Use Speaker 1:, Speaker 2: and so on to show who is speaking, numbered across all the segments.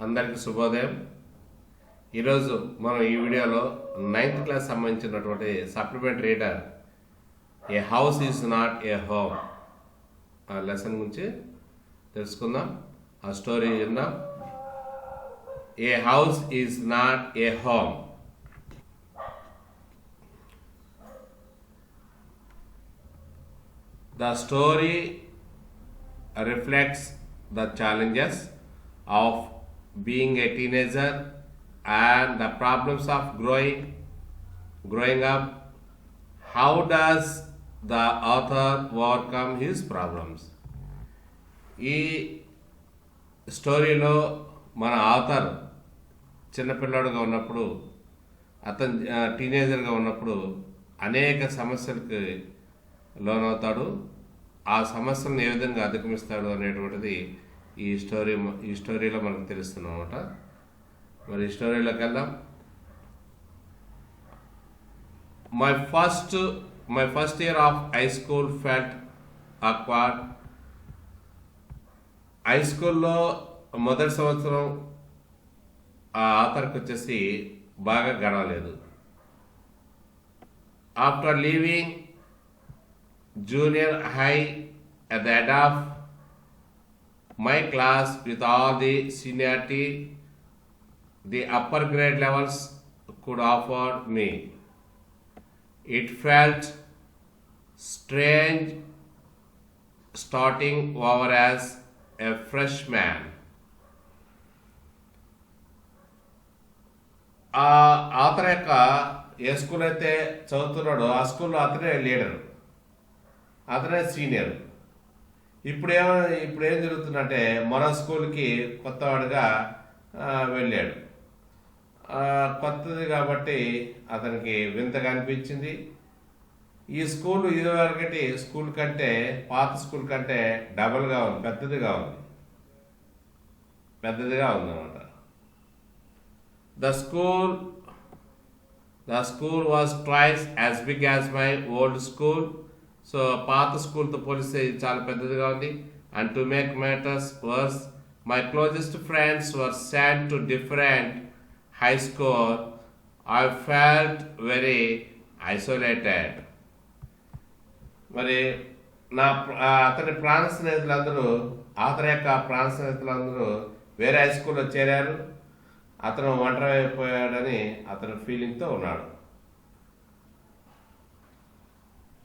Speaker 1: అందరికీ శుభోదయం. ఈరోజు మనం ఈ వీడియోలో 9th క్లాస్ సంబంధించినటువంటి supplement reader A house is not a home ఆ లెసన్ గురించి తెలుసుకుందాం. ఆ స్టోరీ విందాం. A house is not a home. The story reflects the challenges of being a teenager and the problems of growing up. How does the author overcome his problems? ఈ స్టోరీలో మన author చిన్నపిల్లాడుగా ఉన్నప్పుడు, అతను టీనేజర్గా ఉన్నప్పుడు అనేక సమస్యలకు లోనవుతాడు. ఆ సమస్యలను ఏ విధంగా అధిగమిస్తాడు అనేటువంటిది ఈ స్టోరీలో మనకు తెలుస్తుంది అనమాట. మరి ఈ స్టోరీలోకి వెళ్దాం. My first year of high school felt awkward. High స్కూల్లో మొదటి సంవత్సరం ఆ ఆథర్కి వచ్చేసి బాగా గడవలేదు. After leaving junior high at the end of my class with all the seniority the upper grade levels could offer me, it felt strange starting over as a freshman. ఆ ఆతర యొక్క ఏ స్కూల్ అయితే చదువుతున్నాడో ఆ స్కూల్లో అతనే లీడర్, అతనే senior. ఇప్పుడు ఏం జరుగుతుందంటే మరో స్కూల్కి కొత్తవాడుగా వెళ్ళాడు. కొత్తది కాబట్టి అతనికి వింతగా అనిపించింది. ఈ స్కూల్ ఇదివరకటి స్కూల్ కంటే, పాత స్కూల్ కంటే డబల్గా ఉంది, పెద్దదిగా ఉందన్నమాట. The school was twice as big as my old school. So పాత స్కూల్తో పోలిస్తే ఇది చాలా పెద్దదిగా ఉంది. And to make matters worse, my closest friends were sent to different high school. I felt very isolated. మరి అతని ప్రాణ స్నేహితులందరూ, అతని యొక్క ప్రాణ స్నేహితులందరూ వేరే హై స్కూల్లో చేరారు. అతను ఒంటరి అయిపోయాడని అతని ఫీలింగ్తో ఉన్నాడు.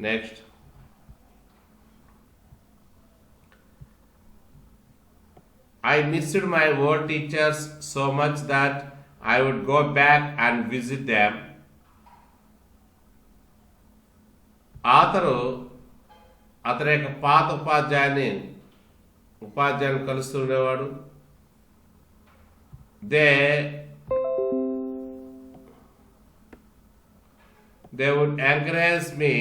Speaker 1: Next, I missed my old teachers so much that I would go back and visit them. అతని యొక్క పాత ఉపాధ్యాయుని కలుస్తుండేవాడు. They would encourage me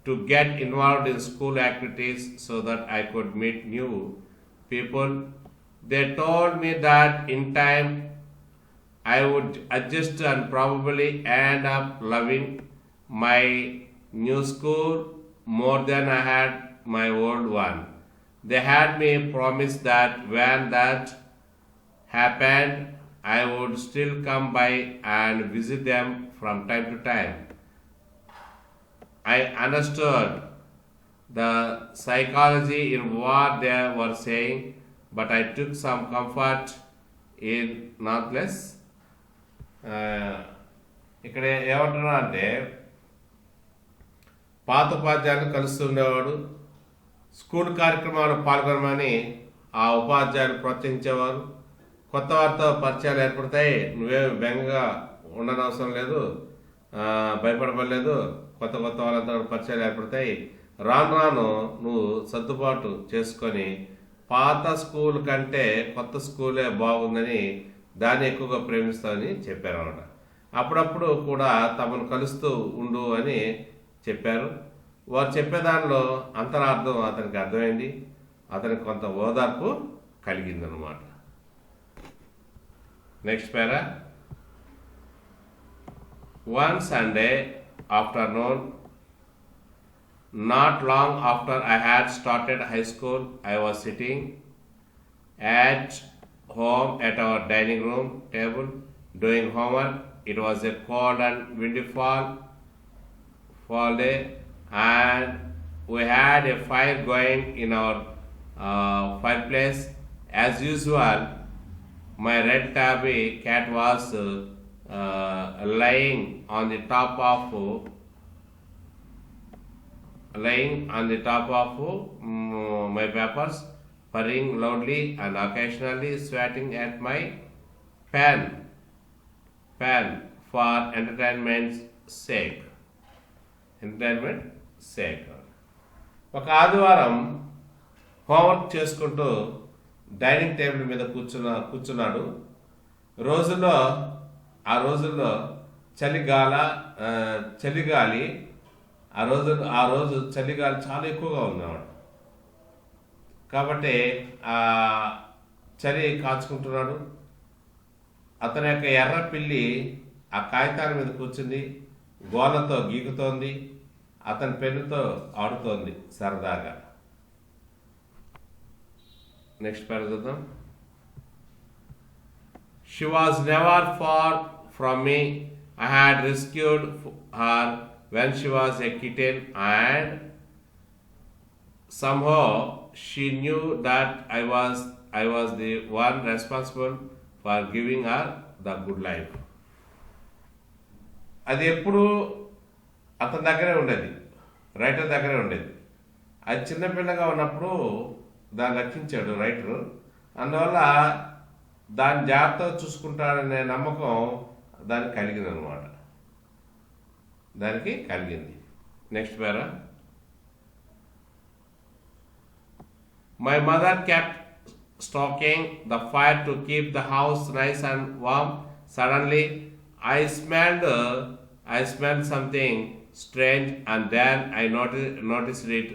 Speaker 1: to get involved in school activities so that I could meet new people. They told me that in time I would adjust and probably end up loving my new school more than I had my old one. They had me promise that when that happened, I would still come by and visit them from time to time. I understood the psychology in what they were saying, but I took some comfort in nonetheless. ఇక్కడ ఏమంటున్నా అంటే, పాత ఉపాధ్యాయులు కలుస్తుండేవాడు. School కార్యక్రమాలు పాల్గొనమని ఆ ఉపాధ్యాయులు ప్రోత్సహించేవారు. కొత్త వారితో పరిచయాలు ఏర్పడతాయి, నువ్వేమి బెంగగా ఉండనవసరం లేదు, భయపడలేదు, కొత్త వాళ్ళంతా పరిచయాలు ఏర్పడతాయి. రాను నువ్వు సర్దుబాటు చేసుకొని పాత స్కూల్ కంటే కొత్త స్కూలే బాగుందని, దాన్ని ఎక్కువగా ప్రేమిస్తామని చెప్పారు అన్నమాట. అప్పుడప్పుడు కూడా తమను కలుస్తూ ఉండు అని చెప్పారు. వారు చెప్పేదానిలో అంతరార్థం అతనికి అర్థమైంది. అతనికి కొంత ఓదార్పు కలిగిందనమాట. Next para. One Sunday afternoon, not long after I had started high school, I was sitting at home at our dining room table doing homework. It was a cold and windy fall day, and we had a fire going in our fireplace. As usual, my red tabby cat was lying on the top of my papers, purring loudly and occasionally swatting at my pen, pen for sake. Entertainment sake. ఒక ఆదివారం homework చేసుకుంటూ dining table మీద కూర్చున్నాడు. ఆ రోజుల్లో చలిగాలి ఆ రోజు చలిగాలి చాలా ఎక్కువగా ఉన్నవాడు. కాబట్టి ఆ చలి కాచుకుంటున్నాడు. అతని యొక్క ఎర్ర పిల్లి ఆ కాగితాల మీద కూర్చుంది, గోళ్ళతో గీకుతోంది, అతని పెన్నుతో ఆడుతోంది సరదాగా. నెక్స్ట్ పేరు చూద్దాం. She was never far from me. I had rescued her when she was a kitten, and somehow she knew that I was the one responsible for giving her the good life. అది ఎప్పుడు అతని దగ్గరే ఉండేది, writer దగ్గరే ఉండేది. అది చిన్నపిల్లగా ఉన్నప్పుడు దాన్ని రక్షించాడు రైటరు. అందువల్ల దాన్ని జాగ్రత్తగా చూసుకుంటాడనే నమ్మకం దానికి కలిగింది. Next para. My mother kept stoking the fire to keep the house nice and warm. Suddenly, I smelled something strange, and then I noticed it.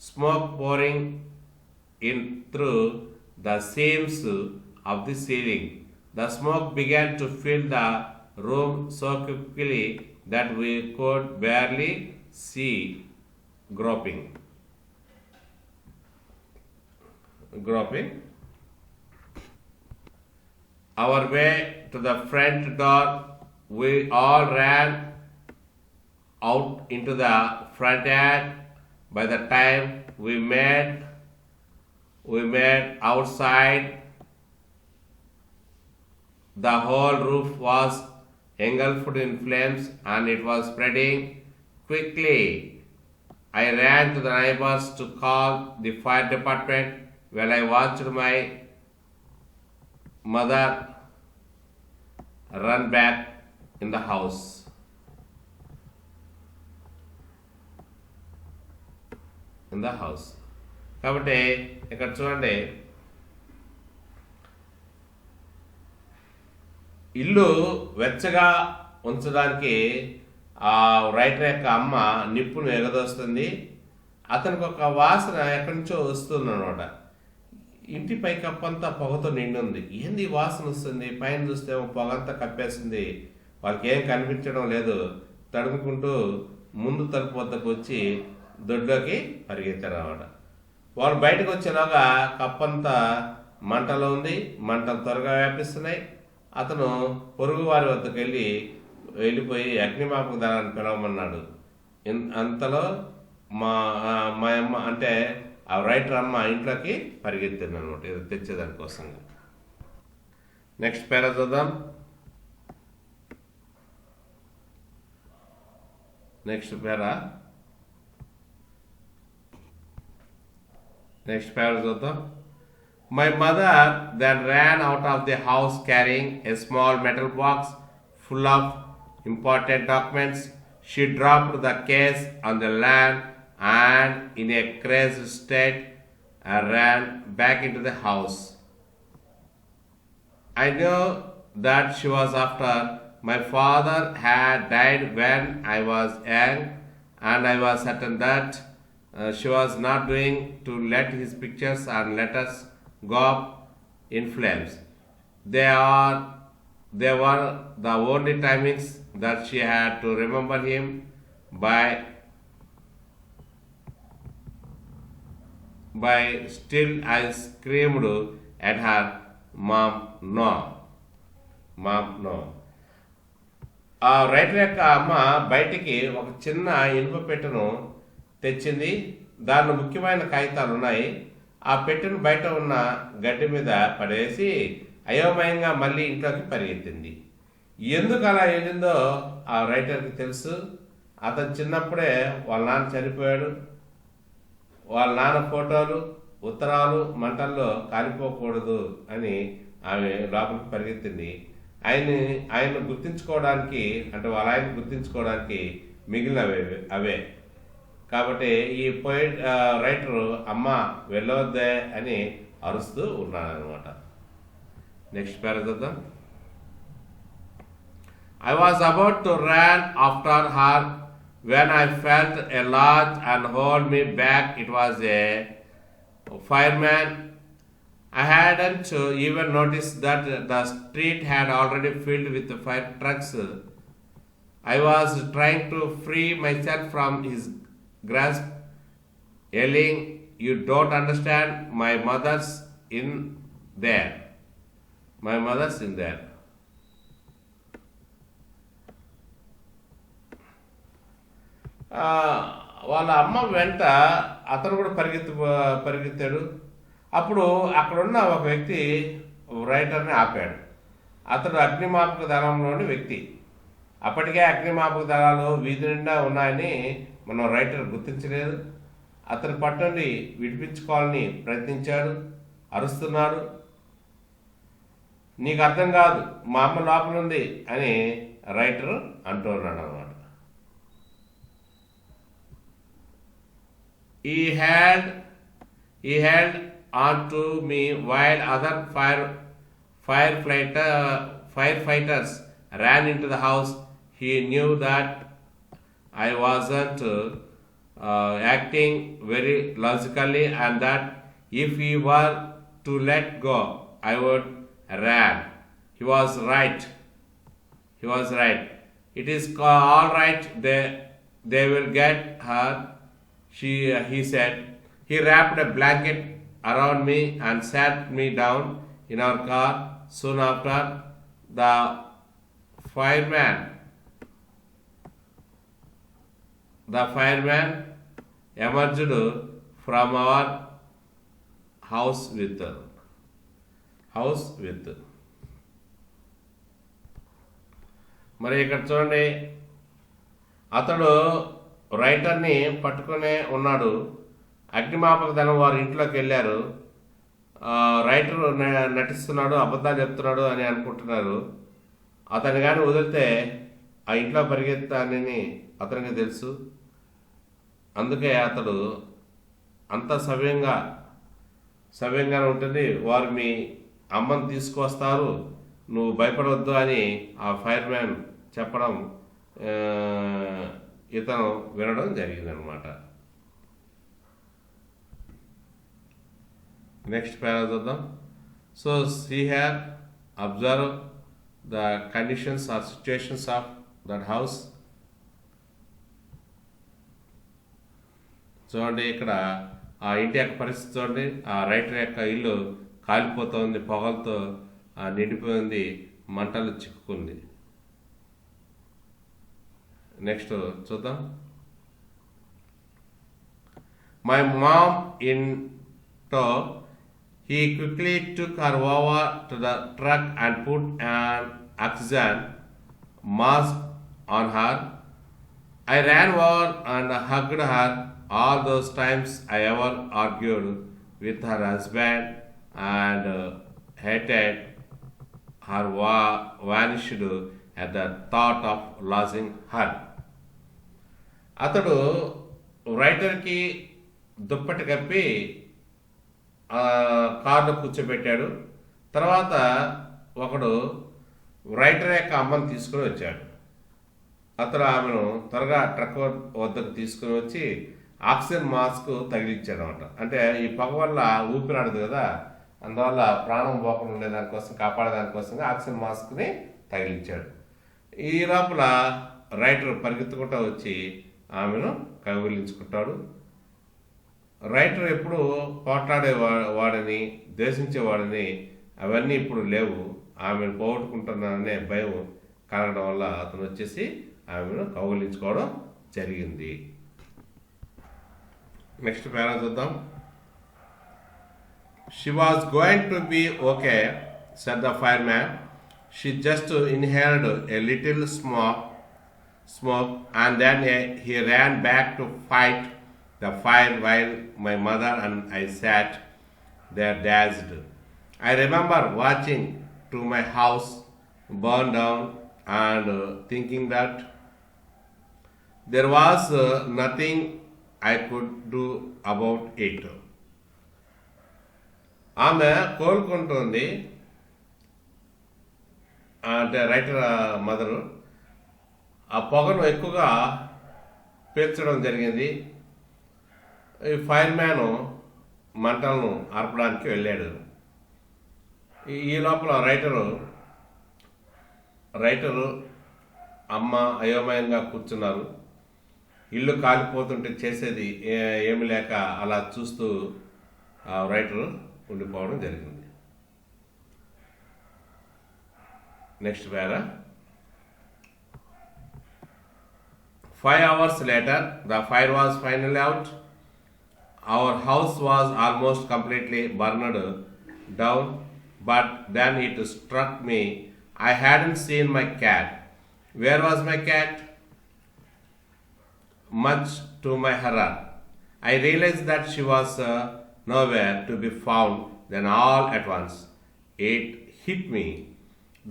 Speaker 1: Smoke pouring in through the seams of the ceiling. The smoke began to fill the room so quickly that we could barely see. Groping. Our way to the front door, we all ran out into the front yard. By the time we made outside, the whole roof was engulfed in flames and it was spreading quickly. I ran to the neighbors to call the fire department while I watched my mother run back in the house. కాబట్టి ఇక్కడ చూడండి, ఇల్లు వెచ్చగా ఉంచడానికి ఆ writer యొక్క అమ్మ నిప్పును ఎగదోస్తుంది. అతనికి ఒక వాసన ఎక్కడి నుంచో వస్తుంది అనమాట. ఇంటి పై కప్పంతా పొగతో నిండి ఉంది. ఏంది వాసన వస్తుంది? పైన చూస్తే పొగంతా కప్పేస్తుంది. వాళ్ళకి ఏం కనిపించడం లేదు. తడుముకుంటూ ముందు తలుపు వద్దకు వచ్చి దొడ్లోకి పరిగెత్తారు అన్నమాట. వాళ్ళు బయటకు వచ్చేలాగా కప్పంతా మంటలో ఉంది. మంటలు త్వరగా వ్యాపిస్తున్నాయి. అతను పొరుగు వారి వద్దకు వెళ్ళిపోయి అగ్నిమాపక దళాన్ని పిలవమన్నాడు. అంతలో మా అమ్మ అంటే ఆ రైటర్ అమ్మ ఇంట్లోకి పరిగెత్తింది అనమాట, ఇది తెచ్చేదానికోసం. నెక్స్ట్ పేరా చూద్దాం. నెక్స్ట్ పేరా చూద్దాం. My mother then ran out of the house carrying a small metal box full of important documents. She dropped the case on the land and, in a crazed state, ran back into the house. I knew that she was after my father had died when I was young, and I was certain that she was not doing to let his pictures and letters go up in flames. They were the only timings that she had to remember him by. Still I screamed at her, mom no. Mom no. ఆ writer యొక్క అమ్మ బయటికి ఒక చిన్న ఇనుప పెట్టెను తెచ్చింది. దానిలో ముఖ్యమైన కాగితాలు ఉన్నాయి. ఆ పెట్టెను బయట ఉన్న గడ్డి మీద పడేసి అయోమయంగా మళ్ళీ ఇంట్లోకి పరిగెత్తింది. ఎందుకు అలా వెళ్ళిందో ఆ రైటర్కి తెలుసు. అతను చిన్నప్పుడే వాళ్ళ నాన్న చనిపోయాడు. వాళ్ళ నాన్న ఫోటోలు, ఉత్తరాలు మంటల్లో కాలిపోకూడదు అని ఆమె లోపలికి పరిగెత్తింది. ఆయన్ని గుర్తించుకోవడానికి, అంటే వాళ్ళ ఆయన గుర్తించుకోవడానికి మిగిలినవే అవే. కాబట్టి ఈ రైటరు అమ్మ వెళ్ళవద్దే అని అరుస్తూ ఉన్నాడనమాట. నెక్స్ట్ పేరా చూద్దాం. I was about to run after her when I felt a large and hold me back. It was a fireman. I hadn't even noticed that the street had already filled with fire trucks. I was trying to free myself from his grasp, yelling, "You don't understand, my mother's in there. My mother's in there." వాళ్ళ అమ్మ వెంట అతను కూడా పరిగెత్తాడు. అప్పుడు అక్కడున్న ఒక వ్యక్తి రైటర్ని ఆపాడు. అతడు అగ్నిమాపక దళంలోని వ్యక్తి. అప్పటికే అగ్నిమాపక దళాలు వీధి నిండా ఉన్నాయని మనం రైటర్ గుర్తించలేదు. అతని పట్టుని విడిపించుకోవాలని ప్రయత్నించాడు. అరుస్తున్నాడు. "నీకు అర్థం కాదు, మా అమ్మ లోపల ఉంది" అని రైటర్ అంటున్నాడు అన్నమాట. He held on to me while other firefighters ran into the house. He knew that I wasn't acting very logically and that if he were to let go, I would run. He was right. It is all right. They will get her. He said. He wrapped a blanket around me and sat me down in our car. Soon after, the fireman emerged from our house with. మరి ఇక్కడ చూడండి, అతడు రైటర్ని పట్టుకునే ఉన్నాడు. అగ్నిమాపక దళం వారి ఇంట్లోకి వెళ్ళారు. రైటర్ నటిస్తున్నాడు, అబద్ధాలు చెప్తున్నాడు అని అనుకుంటున్నారు. అతన్ని కానీ వదిలితే ఆ ఇంట్లో పరిగెత్తానని అతనికి తెలుసు. అందుకే అతడు అంత సవ్యంగానే ఉంటుంది. వారు మీ అమ్మని తీసుకొస్తారు, నువ్వు భయపడవద్దు అని ఆ ఫైర్మ్యాన్ చెప్పడం ఇతను వినడం జరిగిందనమాట. నెక్స్ట్ పేరా చూద్దాం. So he had observed the conditions or situations of that house. చూడండి, ఇక్కడ ఆ ఇంటి యొక్క పరిస్థితి చూడండి. ఆ రైటర్ యొక్క ఇల్లు కాలిపోతుంది, పొగలతో నిండిపోయింది, మంటలు చిక్కుకుంది. నెక్స్ట్ చూద్దాం. My mom in tow. He quickly took her over to the truck and put an oxygen mask on her. I ran over and hugged her. All those times I ever argued with her husband and hated her vanished at the thought of losing her. అతడు రైటర్కి దుప్పటి కప్పి కారులో కూర్చోబెట్టాడు. తర్వాత ఒకడు writer యొక్క అమ్మను తీసుకుని వచ్చాడు. అతడు ఆమెను త్వరగా ట్రక్ వద్దకు తీసుకుని వచ్చి ఆక్సిజన్ మాస్క్ తగిలించాడు అనమాట. అంటే ఈ పొగ వల్ల ఊపిరాడదు కదా, అందువల్ల ప్రాణం పోకుండా ఉండేదానికోసం, కాపాడేదానికోసంగా ఆక్సిజన్ మాస్క్ని తగిలించాడు. ఈ లోపల రైటర్ పరిగెత్తుకుంటూ వచ్చి ఆమెను కౌగిలించుకుంటాడు. రైటర్ ఎప్పుడు పోట్లాడేవాడని, ద్వేషించేవాడని అవన్నీ ఇప్పుడు లేవు. ఆమెను పోగొట్టుకుంటున్నాననే భయం కలగడం వల్ల అతను వచ్చేసి ఆమెను కౌగిలించుకోవడం జరిగింది. నెక్స్ట్ పేరా చూద్దాం. She was going to be okay, said the fireman. She just inhaled a little smoke and then he ran back to fight the fire while my mother and I sat there dazed. I remember watching to my house burn down and thinking that there was nothing I could do about it. ఆమె కోలుకుంటుంది అంటే writer mother ఆ పొగను ఎక్కువగా పీల్చడం జరిగింది. ఈ fire man మంటలను ఆర్పడానికి వెళ్ళాడు. ఈ లోపల రైటరు అమ్మ అయోమయంగా కూర్చున్నారు. ఇల్లు కాలిపోతుంటే చేసేది ఏమి లేక అలా చూస్తూ రైటరు ఉండిపోవడం జరిగింది. Next para. 5 hours later, the fire was finally out. Our house was almost completely burned down, but then it struck me I hadn't seen my cat. Where was my cat? Much to my horror, I realized that she was nowhere to be found. Then all at once, it hit me.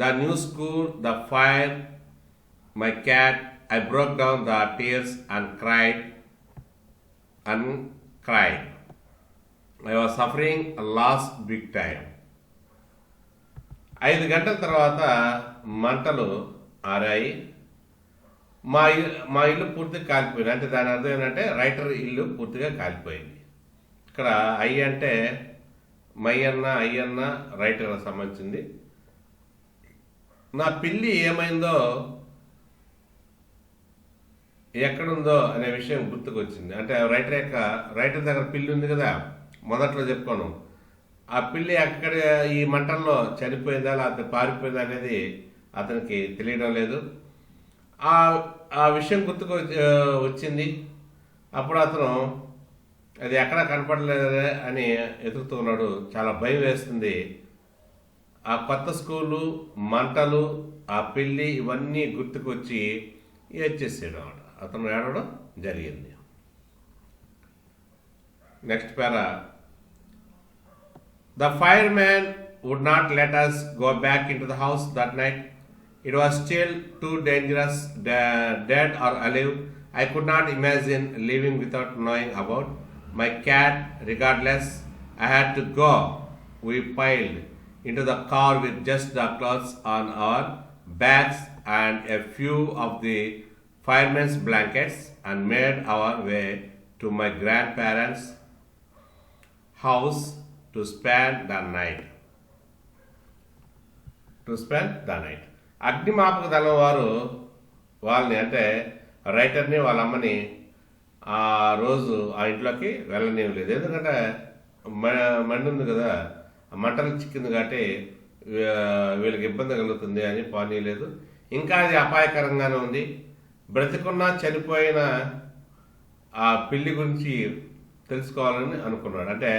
Speaker 1: The new school, the fire, my cat. I broke down the tears and cried. I was suffering a loss big time. 5 గంటల తర్వాత మంటలు ఆరాయి. మా ఇల్లు పూర్తిగా కాలిపోయింది. అంటే దాని అర్థం ఏంటంటే రైటర్ ఇల్లు పూర్తిగా కాలిపోయింది. ఇక్కడ అంటే అయ్యన్న రైటర్ సంబంధించింది. నా పిల్లి ఏమైందో ఎక్కడుందో అనే విషయం గుర్తుకొచ్చింది. అంటే రైటర్ దగ్గర పిల్లి ఉంది కదా, మొదట్లో చెప్పుకోను. ఆ పిల్లి అక్కడ ఈ మంటల్లో చనిపోయిందా లేకపోతే పారిపోయిందా అనేది అతనికి తెలియడం లేదు. ఆ విషయం గుర్తుకు వచ్చింది. అప్పుడు అతను అది ఎక్కడ కనపడలేదే అని ఎదుగుతూ ఉన్నాడు. చాలా భయం వేస్తుంది. ఆ కొత్త స్కూలు, మంటలు, ఆ పిల్లి ఇవన్నీ గుర్తుకొచ్చి ఏడ్చేసాడు అన్నమాట. అతను ఏడవడం జరిగింది. Next para. The fireman would not let us go back into the house that night. It was still too dangerous, dead or alive. I could not imagine living without knowing about my cat. Regardless, I had to go. We piled into the car with just the clothes on our backs and a few of the fireman's blankets and made our way to my grandparents' house to spend the night. అగ్నిమాపక దళం వారు వాళ్ళని అంటే రైటర్ని వాళ్ళ అమ్మని ఆ రోజు ఆ ఇంట్లోకి వెళ్ళనివ్వలేదు. ఎందుకంటే మండి ఉంది కదా, మంటలు చిక్కింది కాబట్టి వీళ్ళకి ఇబ్బంది కలుగుతుంది అని పోనీయలేదు. ఇంకా అది అపాయకరంగానే ఉంది. బ్రతికున్నా చనిపోయిన ఆ పిల్లి గురించి తెలుసుకోవాలని అనుకున్నాడు. అంటే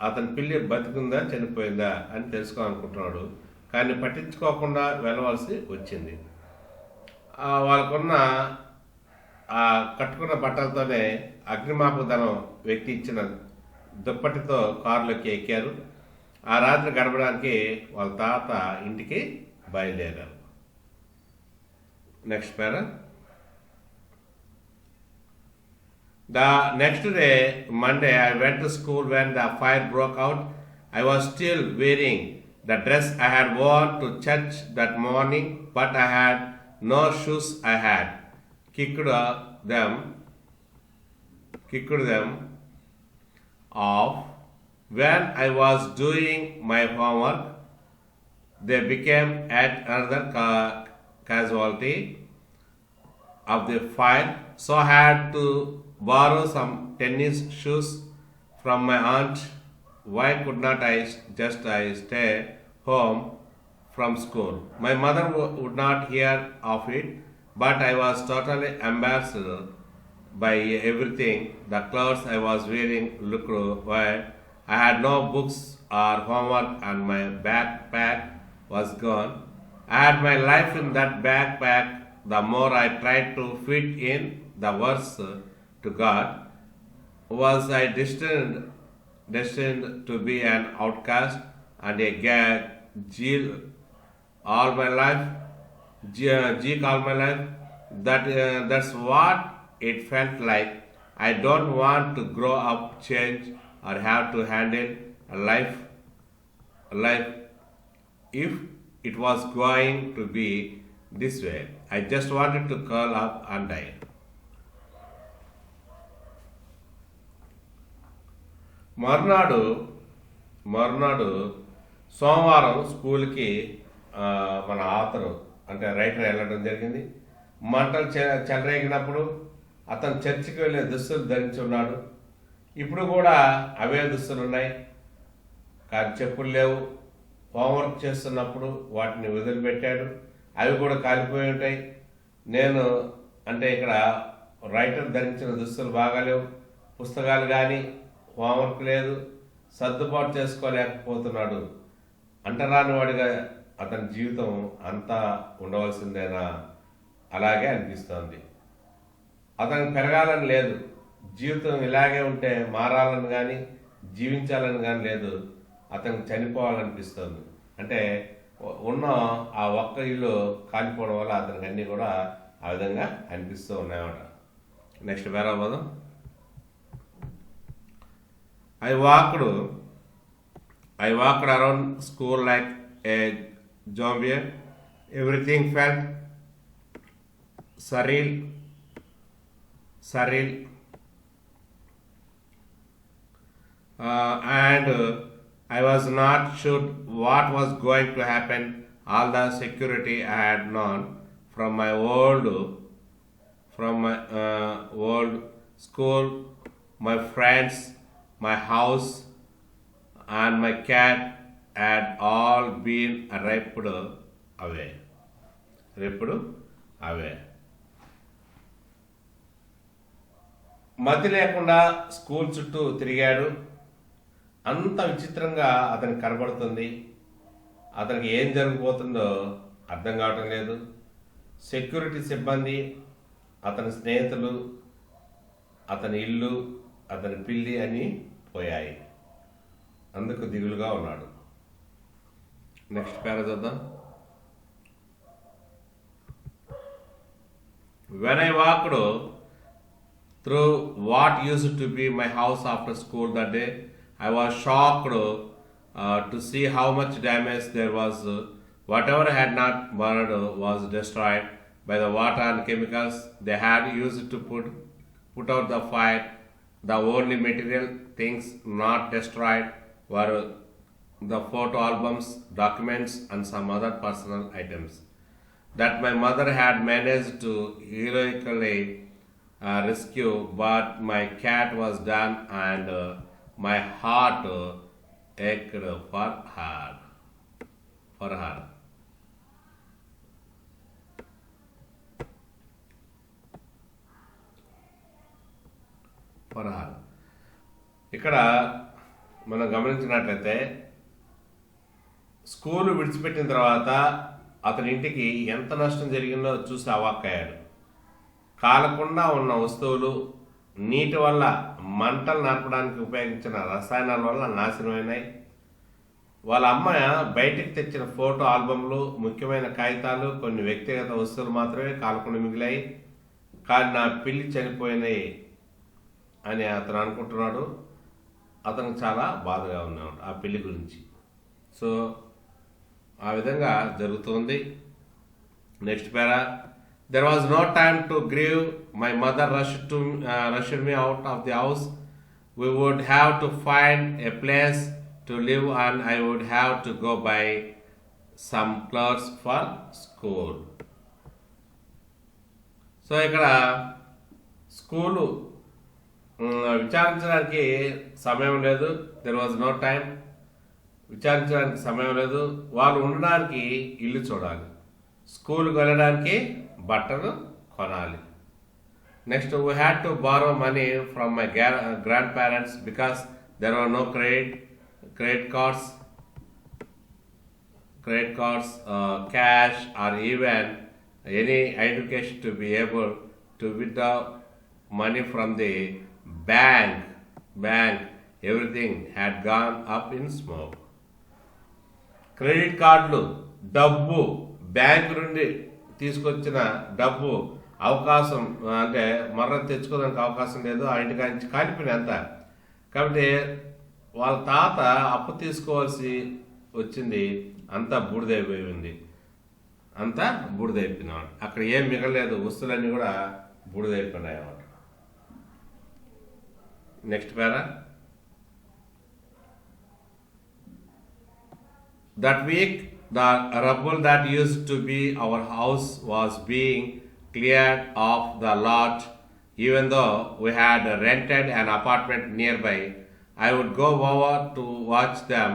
Speaker 1: అతని పిల్లి బతికుందా చనిపోయిందా అని తెలుసుకోవాలనుకుంటున్నాడు. కానీ పట్టించుకోకుండా వెళ్ళవలసి వచ్చింది. వాళ్ళకున్న ఆ కట్టుకున్న బట్టలతోనే అగ్నిమాపక దళం వ్యక్తి ఇచ్చిన దుప్పటితో కారులోకి ఎక్కారు. ఆ రాత్రి గడపడానికి వాళ్ళ తాత ఇంటికి బయలుదేరారు. Next para. The next day, Monday, I went to school when the fire broke out. I was still wearing the dress I had worn to church that morning, but I had no shoes. I had kicked them off. When I was doing my homework, they became yet another casualty of the fire, so I had to borrow some tennis shoes from my aunt. Why could not I stay home from school. My mother would not hear of it, but I was totally embarrassed by everything. The clothes I was wearing looked weird. I had no books or homework, and my backpack was gone. I had my life in that backpack. The more I tried to fit in, the worse to God. Was I destined to be an outcast and a jail all my life? Geek all my life? That's what it felt like. I don't want to grow up, change, or have to handle a life if it was going to be this way. I just wanted to curl up and die. మర్నాడు మర్నాడు సోమవారం స్కూల్కి మన ఆతరు అంటే writer వెళ్ళడం జరిగింది. మంటలు చెలరేగినప్పుడు అతను చర్చికి వెళ్ళే దుస్తులు ధరించి ఉన్నాడు. ఇప్పుడు కూడా అవే దుస్తులు ఉన్నాయి, కానీ చెప్పులు లేవు. హోంవర్క్ చేస్తున్నప్పుడు వాటిని వదిలిపెట్టాడు, అవి కూడా కాలిపోయి ఉంటాయి. నేను అంటే ఇక్కడ రైటర్ ధరించిన దుస్తులు బాగాలేవు, పుస్తకాలు కానీ హోంవర్క్ లేదు, సర్దుబాటు చేసుకోలేకపోతున్నాడు. అంటరాని వాడిగా అతని జీవితం అంతా ఉండవలసిందేనా? అలాగే అనిపిస్తోంది. అతనికి పెరగాలని లేదు, జీవితం ఇలాగే ఉంటే మారాలని కానీ జీవించాలని కానీ లేదు, అతనికి చనిపోవాలనిపిస్తుంది. అంటే ఉన్న ఆ ఒక్క ఇల్లు కాలిపోవడం వల్ల అతనికి అన్నీ కూడా ఆ విధంగా అనిపిస్తూ ఉన్నాయన్నమాట. Next పేరాబోధం. I walked around school like a zombie. Everything felt surreal. And I was not sure what was going to happen. All the security I had known from my old school, my friends, my house, and my cat had all been ripped away. మతి లేకుండా school చుట్టూ తిరిగాడు. అంత విచిత్రంగా అతనికి కనబడుతుంది. అతనికి ఏం జరగబోతుందో అర్థం కావటం లేదు. సెక్యూరిటీ సిబ్బంది, అతని స్నేహితులు, అతని ఇల్లు, అతని పిల్లి అని పోయాయి. అందుకు దిగులుగా ఉన్నాడు. నెక్స్ట్ పేరా చూద్దాం. When I walked through what used to be my house after school that day, I was shocked to see how much damage there was. Whatever had not burned was destroyed by the water and chemicals they had used to put out the fire. The only material things not destroyed were the photo albums, documents, and some other personal items that my mother had managed to heroically rescue, but my cat was done and my heart ached for her. ఇక్కడ మనం గమనించినట్లయితే school విడిచిపెట్టిన తర్వాత అతని ఇంటికి ఎంత నష్టం జరిగిందో చూసి అవాక్కయ్యాడు. కాలకుండా ఉన్న వస్తువులు నీటి వల్ల మంటలు నడపడానికి ఉపయోగించిన రసాయనాల వల్ల నాశనమైనాయి. వాళ్ళ అమ్మ బయటికి తెచ్చిన ఫోటో ఆల్బమ్లు, ముఖ్యమైన కాగితాలు, కొన్ని వ్యక్తిగత వస్తువులు మాత్రమే కాలకుండా మిగిలాయి. కానీ నా పిల్లి చనిపోయినాయి అని అతను అనుకుంటున్నాడు. అతనికి చాలా బాధగా ఉన్నాడు ఆ పెళ్లి గురించి. సో ఆ విధంగా జరుగుతుంది. Next para. There was no time to grieve. My mother rushed me out of the house. We would have to find a place to live and I would have to go buy some clothes for school. So ఇక్కడ school విచారించడానికి సమయం లేదు. There was no time. విచారించడానికి సమయం లేదు. వాళ్ళు ఉండడానికి ఇల్లు చూడాలి, స్కూల్కి వెళ్ళడానికి బట్టలు కొనాలి. Next, we had to borrow money from my grandparents because there are no credit cards, cash, or even any education to be able to withdraw money from the bank. Everything had gone up in smoke. Credit కార్డులు, డబ్బు, bank నుండి తీసుకొచ్చిన డబ్బు అవకాశం అంటే మర్ర తెచ్చుకోవడానికి అవకాశం లేదు. ఆ ఇంటికి నుంచి కాలిపోయిన అంత. కాబట్టి వాళ్ళ తాత అప్పు తీసుకోవాల్సి వచ్చింది, అంతా బూడిదైపోయింది. అంతా బూడిదైపోయినాడు. అక్కడ ఏం మిగలేదు, వస్తువులన్నీ కూడా బూడిదైపోయినాయి అన్నమాట. Next para. That week, the rubble that used to be our house was being cleared off the lot. Even though we had rented an apartment nearby, I would go over to watch them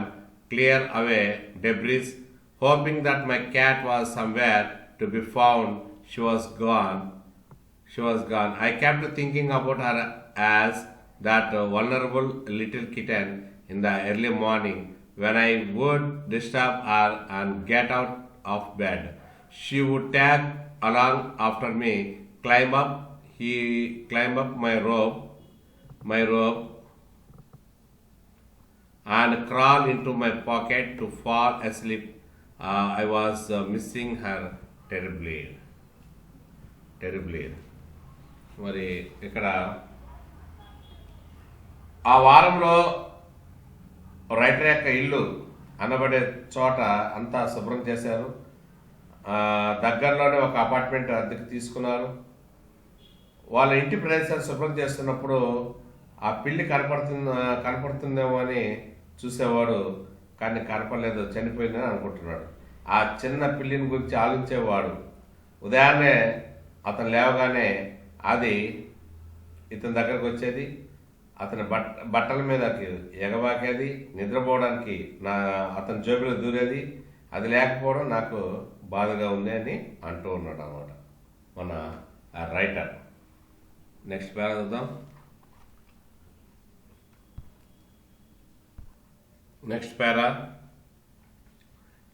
Speaker 1: clear away debris, hoping that my cat was somewhere to be found. She was gone. I kept thinking about her as that vulnerable little kitten in the early morning when I would disturb her and get out of bed. She would tag along after me, climb up my rope, and crawl into my pocket to fall asleep. I was missing her terribly. మరి ఇక్కడ ఆ వారంలో writer యొక్క ఇల్లు అనబడే చోట అంతా శుభ్రం చేశారు. దగ్గరలోనే ఒక అపార్ట్మెంట్ అద్దెకు తీసుకున్నారు. వాళ్ళ ఇంటి ప్రదేశాలు శుభ్రం చేస్తున్నప్పుడు ఆ పిల్లి కనపడుతుందేమో అని చూసేవాడు, కానీ కనపడలేదు, చనిపోయిందని అనుకుంటున్నాడు. ఆ చిన్న పిల్లిని గురించి ఆలోచించేవాడు. ఉదయాన్నే అతను లేవగానే అది ఇతని దగ్గరకు వచ్చేది, అతని బట్టల మీదకి ఎగబాకేది, నిద్రపోవడానికి అతని జోబులో దూరేది. అది లేకపోవడం నాకు బాధగా ఉంది అని అంటూ ఉన్నాడు అన్నమాట మన రైటర్. నెక్స్ట్ పేరా చూద్దాం. Next para.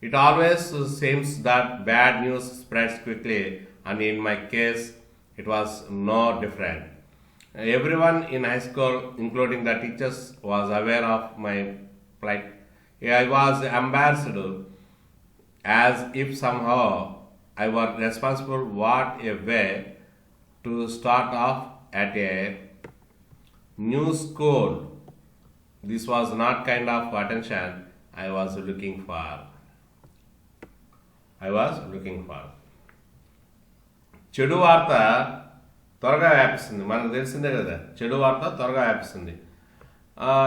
Speaker 1: It always seems that bad news spreads quickly, and in my case, it was no different. Everyone in high school, including the teachers, was aware of my plight. I was embarrassed, as if somehow I was responsible. What a way to start off at a new school. This was not kind of attention I was looking for. చెడు వార్త త్వరగా వ్యాపిస్తుంది. మనకు తెలిసిందే కదా, చెడు వార్త త్వరగా వ్యాపిస్తుంది.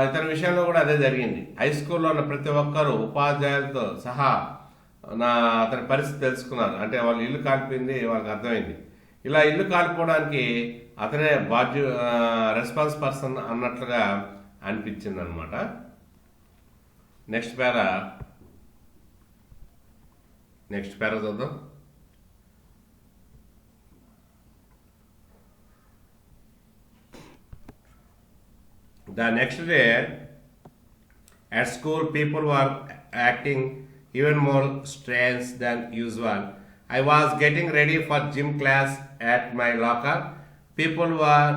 Speaker 1: ఇతని విషయంలో కూడా అదే జరిగింది. హై స్కూల్లో ఉన్న ప్రతి ఒక్కరూ ఉపాధ్యాయులతో సహా అతని పరిస్థితి తెలుసుకున్నారు. అంటే వాళ్ళ ఇల్లు కాలిపోయింది, వాళ్ళకి అర్థమైంది. ఇలా ఇల్లు కాలిపోవడానికి అతనే రెస్పాన్స్ పర్సన్ అన్నట్లుగా అనిపించింది అనమాట. నెక్స్ట్ పేరా చూద్దాం. The next day at school, people were acting even more strange than usual. I was getting ready for gym class at my locker. People were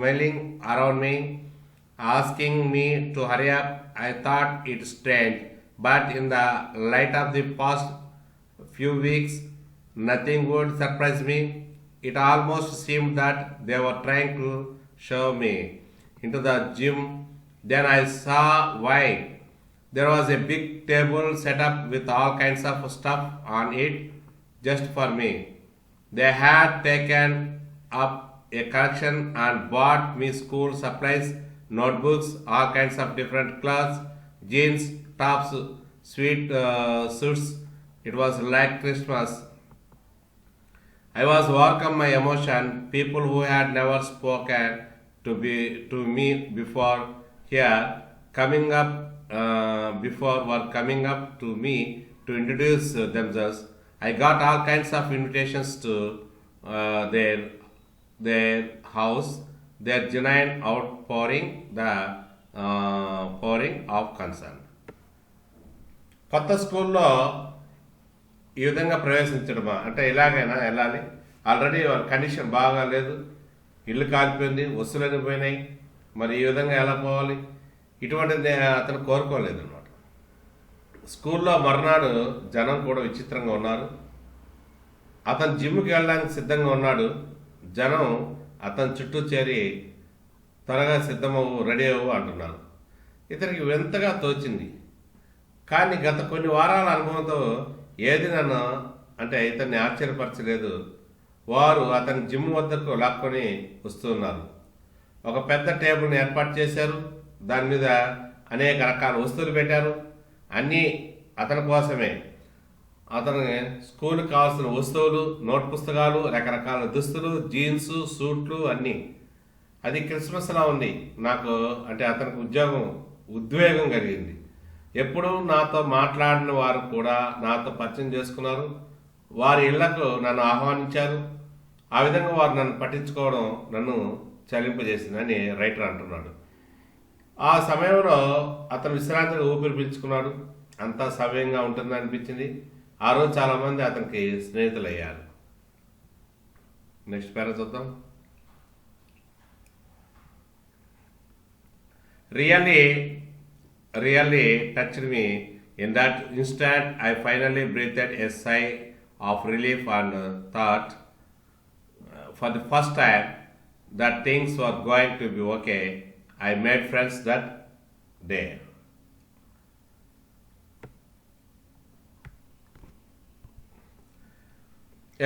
Speaker 1: milling around me, asking me to hurry up. I thought it strange, but in the light of the past few weeks, nothing would surprise me. It almost seemed that they were trying to shove me into the gym. Then I saw why. There was a big table set up with all kinds of stuff on it just for me. They had taken up a collection and bought me school supplies, notebooks, all kinds of different clothes, jeans, tops, sweet suits. It was like Christmas. I was overcome my emotion. People who had never spoken to me before here, coming up before were coming up to me to introduce themselves. I got all kinds of invitations to their house, their genuine outpouring, the pouring of concern. కొత్త స్కూల్లో ఈ విధంగా ప్రవేశించడమా అంటే ఇలాగైనా వెళ్ళాలి, already వాళ్ళ condition బాగా లేదు, ఇల్లు కాలిపోయింది, వస్తువులన్నీ పోయినాయి, మరి ఈ విధంగా ఎలా పోవాలి, ఇటువంటిది అతను కోరుకోలేదు అనమాట. స్కూల్లో మర్నాడు జనం కూడా విచిత్రంగా ఉన్నారు. అతను జిమ్కి వెళ్ళడానికి సిద్ధంగా ఉన్నాడు. జనం అతని చుట్టూ చేరి త్వరగా సిద్ధమవు, రెడీ అవ్వు అంటున్నారు. ఇతనికి వింతగా తోచింది. కానీ గత కొన్ని వారాల అనుభవంతో ఏది నన్ను అంటే ఇతన్ని ఆశ్చర్యపరచలేదు. వారు అతని జిమ్ వద్దకు లాక్కొని వస్తున్నారు. ఒక పెద్ద టేబుల్ని ఏర్పాటు చేశారు. దాని మీద అనేక రకాల వస్తువులు పెట్టారు. అన్నీ అతని కోసమే. అతని స్కూల్కి కావాల్సిన వస్తువులు, నోట్ పుస్తకాలు, రకరకాల దుస్తులు, జీన్స్, సూట్లు అన్నీ. అది క్రిస్మస్లా ఉంది. నాకు అంటే అతనికి ఉద్వేగం కలిగింది. ఎప్పుడూ నాతో మాట్లాడిన వారు కూడా నాతో పరిచయం చేసుకున్నారు. వారి ఇళ్లకు నన్ను ఆహ్వానించారు. ఆ విధంగా వారు నన్ను పట్టించుకోవడం నన్ను చలింపజేసిందని రైటర్ అంటున్నాడు. ఆ సమయంలో అతను విశ్రాంతిగా ఊపిరి పీల్చుకున్నాడు. అంతా సవ్యంగా ఉంటుంది అనిపించింది. ఆ రోజు చాలామంది అతనికి స్నేహితులయ్యారు. నెక్స్ట్ పేరా చూద్దాం. Really touched me. In that instant, I finally breathed a sigh of relief and thought, for the first time, that things were going to be okay. I made friends that day.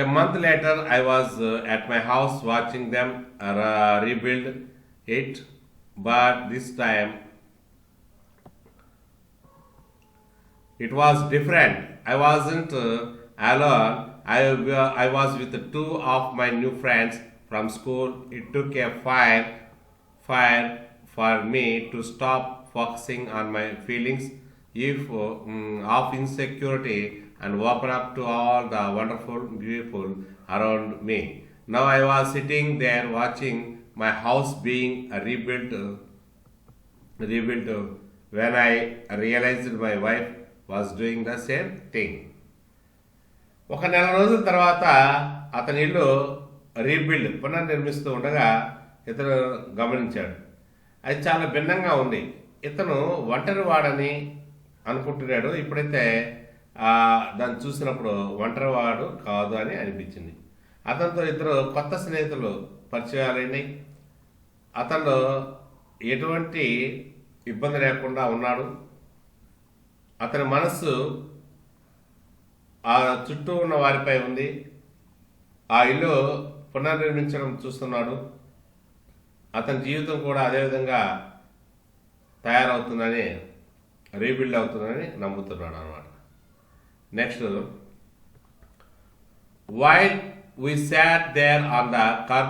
Speaker 1: A month later, I was at my house watching them rebuild it, but this time it was different. I wasn't alone. I was with two of my new friends from school. It took a fire for me to stop focusing on my feelings of insecurity and open up to all the wonderful beautiful around me. Now I was sitting there watching my house being rebuilt when I realized my wife was doing the same thing. ఒక నెల రోజుల తర్వాత అతని ఇల్లు పునర్నిర్మిస్తూ ఉండగా ఇతను గమనించాడు. అది చాలా భిన్నంగా ఉంది. ఇతను ఒంటరి వాడని అనుకుంటున్నాడు. ఇప్పుడైతే దాన్ని చూసినప్పుడు ఒంటరి వాడు కాదు అని అనిపించింది. అతనితో ఇద్దరు కొత్త స్నేహితులు పరిచయాలైనాయి. అతను ఎటువంటి ఇబ్బంది లేకుండా ఉన్నాడు. అతని మనస్సు ఆ చుట్టూ ఉన్న వారిపై ఉంది. ఆ ఇల్లు పునర్నిర్మించడం చూస్తున్నాడు. అతని జీవితం కూడా అదేవిధంగా తయారవుతుందని, రీబిల్డ్ అవుతుందని నమ్ముతున్నాడు అన్నమాట. Next, while we sat there on the curb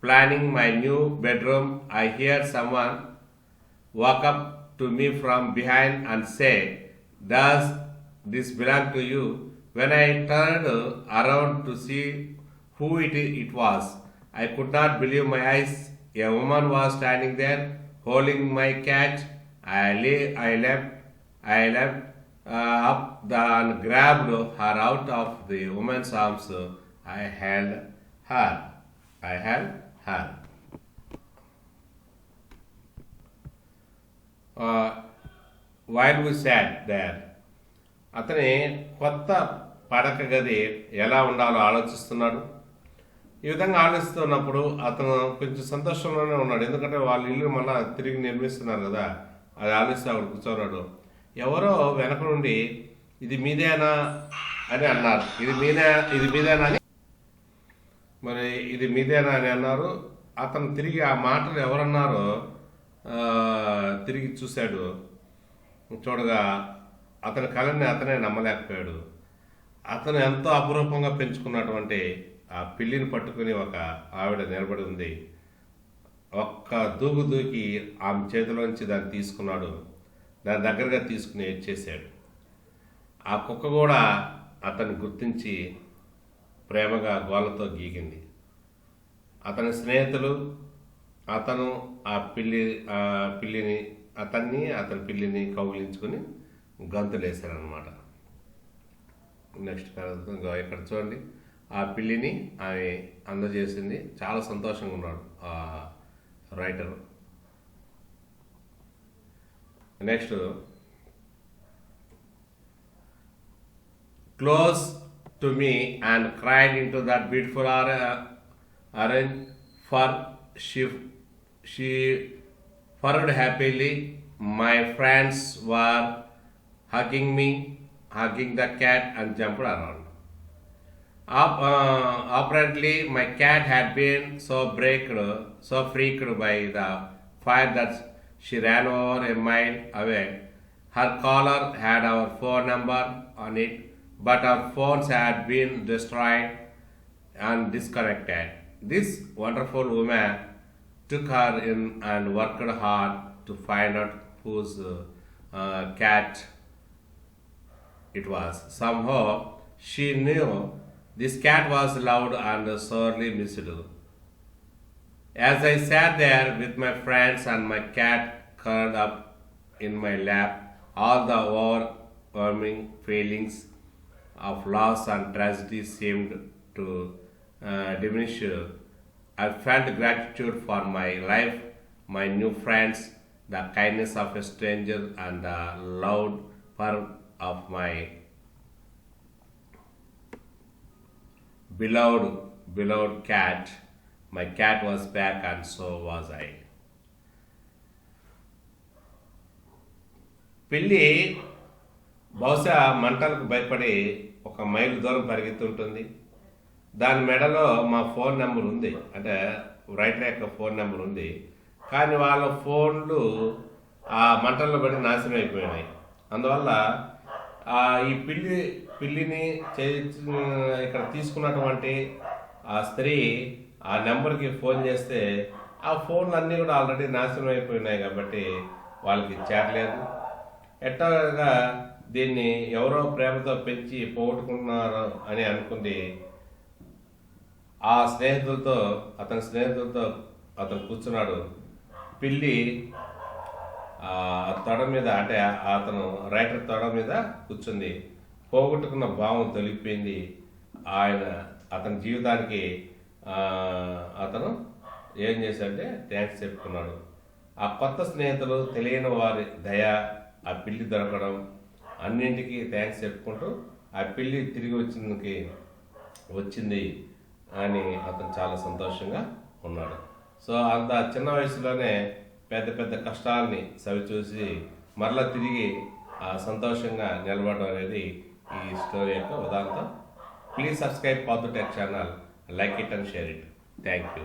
Speaker 1: planning my new bedroom, I heard someone walk up to me from behind and say, "Does this belong to you?" When I turned around to see who it was, I could not believe my eyes. A woman was standing there holding my cat. I leapt up and grabbed her out of the woman's arms. I held her. While we sat there, అతని కొత్త పడక గది ఎలా ఉండాలో ఆలోచిస్తున్నాడు. ఈ విధంగా ఆలోచిస్తున్నప్పుడు అతను కొంచెం సంతోషంలోనే ఉన్నాడు. ఎందుకంటే వాళ్ళ ఇల్లు మళ్ళీ తిరిగి నిర్మిస్తున్నారు కదా, అది ఆలోచిస్తూ అక్కడ కూర్చున్నాడు. ఎవరో వెనక నుండి ఇది మీదేనా అని అన్నారు. ఇది మీదేనా అని మరి ఇది మీదేనా అని అన్నారు. అతను తిరిగి ఆ మాటలు ఎవరన్నారో తిరిగి చూశాడు. చూడగా అతని కళని అతనే నమ్మలేకపోయాడు. అతను ఎంతో అపురూపంగా పెంచుకున్నటువంటి ఆ పిల్లిని పట్టుకుని ఒక ఆవిడ నిలబడి ఉంది. ఒక్క దూకి ఆమె చేతిలోంచి దాన్ని తీసుకున్నాడు. దాని దగ్గరగా తీసుకుని ఏడ్చేశాడు. ఆ కుక్క కూడా అతన్ని గుర్తించి ప్రేమగా గోళ్ళతో గీగింది. అతని స్నేహితులు అతను అతని పిల్లిని కౌగిలించుకొని గంతులేశారనమాట. నెక్స్ట్ ఇక్కడ చూడండి, ఆ పిల్లిని ఆమె అందజేసింది. చాలా సంతోషంగా ఉన్నాడు ఆ writer. Next, close to me and cried in to that beautiful orange for she purred happily. My friends were hugging the cat and jumped around. Apparently, my cat had been so freaked by the fire that she ran over a mile away. Her collar had our phone number on it, but our phones had been destroyed and disconnected. This wonderful woman took her in and worked hard to find out whose cat it was. Somehow, she knew this cat was loved and sorely missed. As I sat there with my friends and my cat curled up in my lap, all the overwhelming feelings of loss and tragedy seemed to diminish. I felt gratitude for my life, my new friends, the kindness of a stranger, and the loud purr of my beloved cat. My cat was back, and so was I. పిల్లి బహుశా మంటలకు భయపడి 1 మైలు దూరం పరిగెత్తుంటుంది. దాని మెడలో మా phone number ఉంది, అంటే writer యొక్క ఫోన్ నెంబర్ ఉంది. కానీ వాళ్ళ ఫోన్లు ఆ మంటల్లో పడి నాశనం అయిపోయినాయి. అందువల్ల ఈ పిల్లిని ఇక్కడ తీసుకున్నటువంటి ఆ స్త్రీ ఆ నెంబర్కి ఫోన్ చేస్తే ఆ ఫోన్లు అన్నీ కూడా ఆల్రెడీ నాశనం అయిపోయినాయి కాబట్టి వాళ్ళకి చేరలేదు. ఎట్టగా దీన్ని ఎవరో ప్రేమతో పెంచి పోగొట్టుకున్నారు అని అనుకుంది. అతని స్నేహితులతో అతను కూర్చున్నాడు. పిల్లి తొడ మీద, అంటే అతను రైటర్ తొడ మీద కూర్చుంది. పోగొట్టుకున్న భావం తొలగిపోయింది. అతని జీవితానికి అతను ఏం చేశాడంటే థ్యాంక్స్ చెప్పుకున్నాడు. ఆ కొత్త స్నేహితులు, తెలియని వారి దయ, ఆ పిల్లి దొరకడం, అన్నింటికీ థ్యాంక్స్ చెప్పుకుంటూ ఆ పిల్లి తిరిగి వచ్చింది అని అతను చాలా సంతోషంగా ఉన్నాడు. సో అంత చిన్న వయసులోనే పెద్ద పెద్ద కష్టాలని సవిచూసి మరలా తిరిగి సంతోషంగా నిలబడడం అనేది ఈ స్టోరీ యొక్క ఉదాహరణ. Please subscribe Paathu tech channel, like it and share it. Thank you.